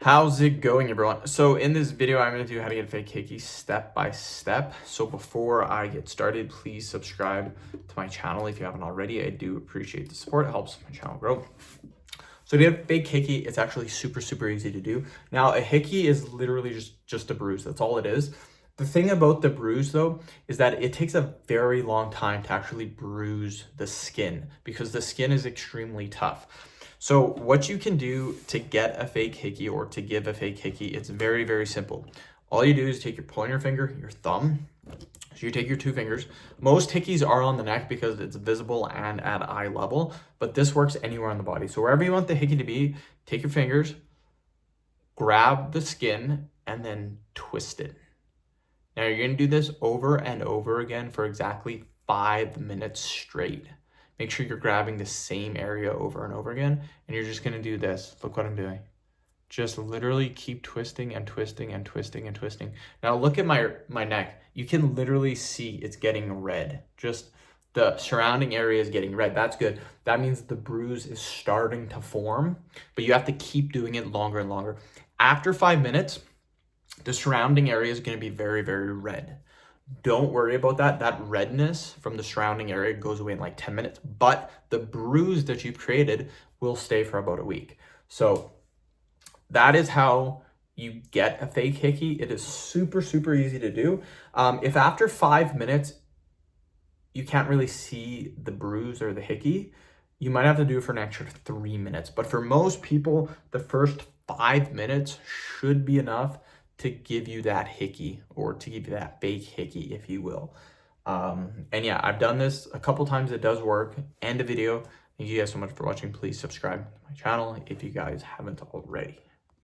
How's it going, everyone? So in this video, I'm going to do how to get a fake hickey step by step. So before I get started, please subscribe to my channel if you haven't already. I do appreciate the support. It helps my channel grow. So to get a fake hickey, it's actually super easy to do. Now, a hickey is literally just a bruise. That's all it is. The thing about the bruise, though, is that it takes a very long time to actually bruise the skin because the skin is extremely tough. So what you can do to get a fake hickey or to give a fake hickey, it's very simple. All you do is take your pointer finger, your thumb. So you take your two fingers. Most hickeys are on the neck because it's visible and at eye level, but this works anywhere on the body. So wherever you want the hickey to be, take your fingers, grab the skin, and then twist it. Now you're gonna do this over and over again for exactly 5 minutes straight. Make sure you're grabbing the same area over and over again, and you're just gonna do this. Look what I'm doing. Just literally keep twisting and twisting and twisting and twisting. Now look at my neck. You can literally see it's getting red. Just the surrounding area is getting red. That's good. That means the bruise is starting to form, but you have to keep doing it longer and longer. After 5 minutes, the surrounding area is going to be very red. Don't worry about that. That redness from the surrounding area goes away in like 10 minutes, but the bruise that you've created will stay for about a week. So that is how you get a fake hickey. It is super easy to do. If after 5 minutes, you can't really see the bruise or the hickey, you might have to do it for an extra 3 minutes. But for most people, the first 5 minutes should be enough to give you that hickey or to give you that fake hickey, if you will. And yeah, I've done this a couple times. It does work. End the video. Thank you guys so much for watching. Please subscribe to my channel if you guys haven't already.